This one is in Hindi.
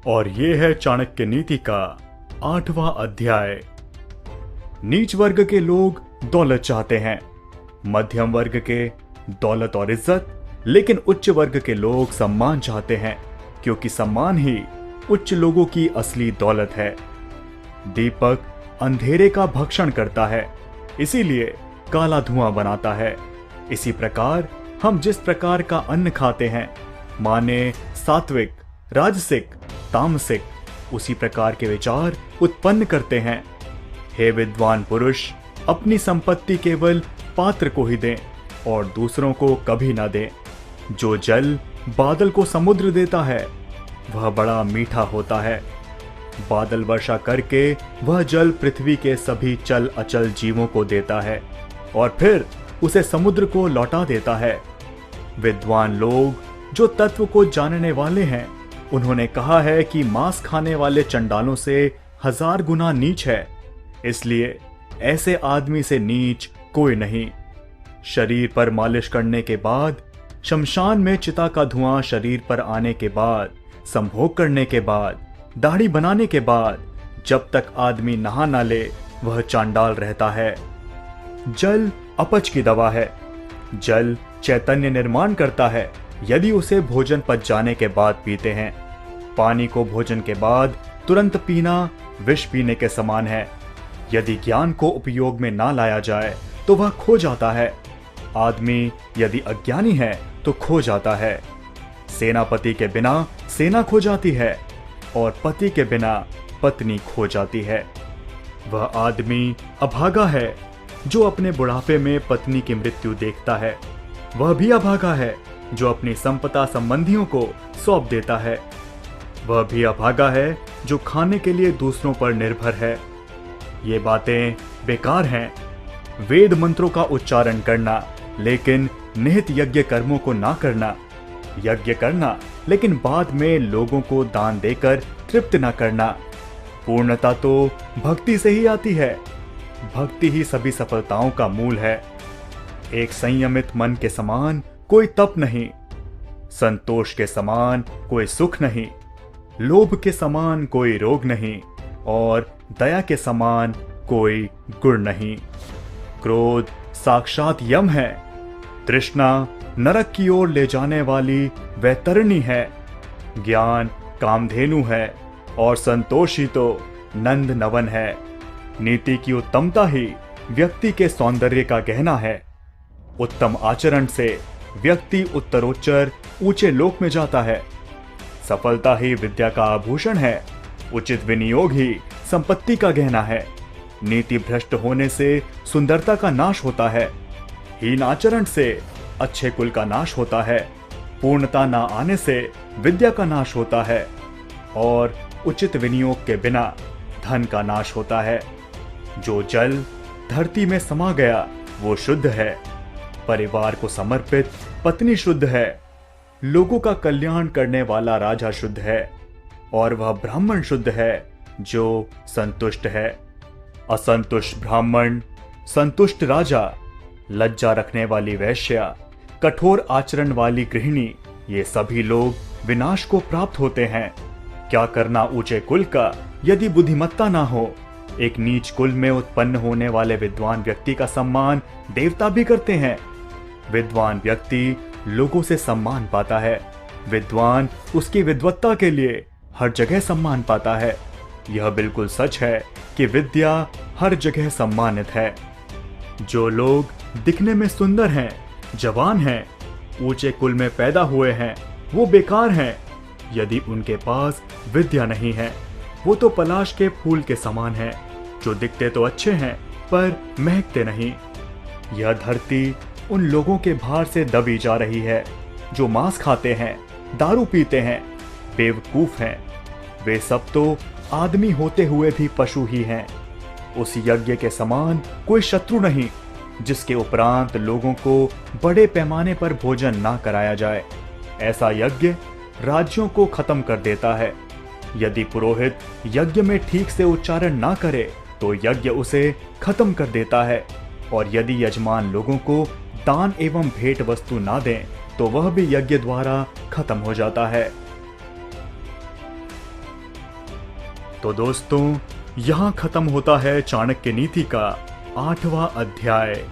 और ये है चाणक्य नीति का 8वां अध्याय। नीच वर्ग के लोग दौलत चाहते हैं, मध्यम वर्ग के दौलत और इज्जत, लेकिन उच्च वर्ग के लोग सम्मान चाहते हैं, क्योंकि सम्मान ही उच्च लोगों की असली दौलत है। दीपक अंधेरे का भक्षण करता है, इसीलिए काला धुआं बनाता है। इसी प्रकार हम जिस प्रकार का अन्न खाते हैं, माने सात्विक, राजसिक, तामसिक, उसी प्रकार के विचार उत्पन्न करते हैं। हे विद्वान पुरुष, अपनी संपत्ति केवल पात्र को ही दें और दूसरों को कभी ना दें। जो जल बादल को समुद्र देता है वह बड़ा मीठा होता है। बादल वर्षा करके वह जल पृथ्वी के सभी चल अचल जीवों को देता है और फिर उसे समुद्र को लौटा देता है। विद्वान लोग जो तत्व को जानने वाले हैं, उन्होंने कहा है कि मांस खाने वाले चंडालों से 1000 गुना नीच है, इसलिए ऐसे आदमी से नीच कोई नहीं। शरीर पर मालिश करने के बाद, शमशान में चिता का धुआं शरीर पर आने के बाद, संभोग करने के बाद, दाढ़ी बनाने के बाद, जब तक आदमी नहा ना ले वह चांडाल रहता है। जल अपच की दवा है। जल चैतन्य निर्माण करता है यदि उसे भोजन पच जाने के बाद पीते हैं। पानी को भोजन के बाद तुरंत पीना विष पीने के समान है। यदि ज्ञान को उपयोग में ना लाया जाए तो वह खो जाता है। आदमी यदि अज्ञानी है तो खो जाता है। सेनापति के बिना सेना खो जाती है और पति के बिना पत्नी खो जाती है। वह आदमी अभागा है जो अपने बुढ़ापे में पत्नी की मृत्यु देखता है। वह भी अभागा है जो अपनी संपदा संबंधियों को सौंप देता है। वह भी अभागा है जो खाने के लिए दूसरों पर निर्भर है। ये बातें बेकार हैं। वेद मंत्रों का उच्चारण करना, लेकिन निहित यज्ञ कर्मों को ना करना। यज्ञ करना, लेकिन बाद में लोगों को दान देकर तृप्त ना करना। पूर्णता तो भक्ति से ही आती है। भक्ति ही सभी सफलताओं का मूल है। एक संयमित मन के समान कोई तप नहीं, संतोष के समान कोई सुख नहीं, लोभ के समान कोई रोग नहीं और दया के समान कोई गुण नहीं। क्रोध साक्षात यम है। तृष्णा नरक की ओर ले जाने वाली वैतरणी है। ज्ञान कामधेनु है और संतोष ही तो नंद नवन है। नीति की उत्तमता ही व्यक्ति के सौंदर्य का गहना है। उत्तम आचरण से व्यक्ति उत्तरोच्चर ऊंचे लोक में जाता है। सफलता ही विद्या का आभूषण है। उचित विनियोग ही संपत्ति का गहना है। नीति भ्रष्ट होने से सुंदरता का नाश होता है। हीन आचरण से अच्छे कुल का नाश होता है। पूर्णता ना आने से विद्या का नाश होता है और उचित विनियोग के बिना धन का नाश होता है। जो जल धरती में समा गया वो शुद्ध है। परिवार को समर्पित पत्नी शुद्ध है। लोगों का कल्याण करने वाला राजा शुद्ध है और वह ब्राह्मण शुद्ध है जो संतुष्ट है। असंतुष्ट ब्राह्मण, संतुष्ट राजा, लज्जा रखने वाली वैश्या, कठोर आचरण वाली गृहिणी, ये सभी लोग विनाश को प्राप्त होते हैं। क्या करना ऊंचे कुल का यदि बुद्धिमत्ता ना हो। एक नीच कुल में उत्पन्न होने वाले विद्वान व्यक्ति का सम्मान देवता भी करते हैं। विद्वान व्यक्ति लोगों से सम्मान पाता है। विद्वान उसकी विद्वत्ता के लिए हर जगह सम्मान पाता है। यह बिल्कुल सच है कि विद्या हर जगह सम्मानित है। जो लोग दिखने में सुंदर हैं, जवान हैं, ऊंचे कुल में पैदा हुए हैं, वो बेकार हैं यदि उनके पास विद्या नहीं है। वो तो पलाश के फूल के समान है, जो दिखते तो अच्छे हैं पर महकते नहीं। यह धरती उन लोगों के भार से दबी जा रही है जो मांस खाते हैं, दारू पीते हैं, बेवकूफ हैं। वे सब तो आदमी होते हुए भी पशु ही हैं। उस यज्ञ के समान कोई शत्रु नहीं जिसके उपरांत लोगों को बड़े पैमाने पर भोजन ना कराया जाए। ऐसा यज्ञ राज्यों को खत्म कर देता है। यदि पुरोहित यज्ञ में ठीक से उच्चारण ना करे तो यज्ञ उसे खत्म कर देता है, और यदि यजमान लोगों को दान एवं भेंट वस्तु ना दें तो वह भी यज्ञ द्वारा खत्म हो जाता है। तो दोस्तों, यहां खत्म होता है चाणक्य नीति का 8वां अध्याय।